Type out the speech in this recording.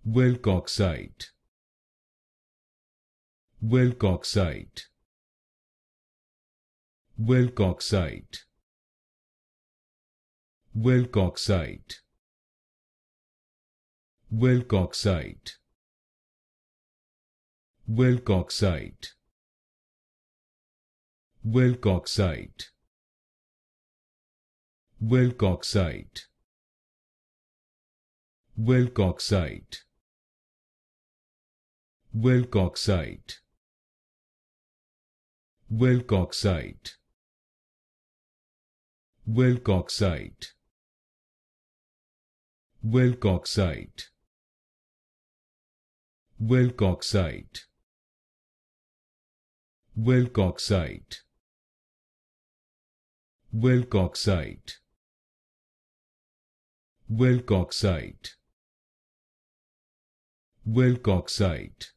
Wilcoxite, Wilcoxite, Wilcoxite, Wilcoxite, Wilcoxite, Wilcoxite, Wilcoxite, Wilcoxite, Wilcoxite, Wilcoxite, Wilcoxite, Wilcoxite, Wilcoxite, Wilcoxite, Wilcoxite, Wilcoxite, Wilcoxite, Wilcoxite,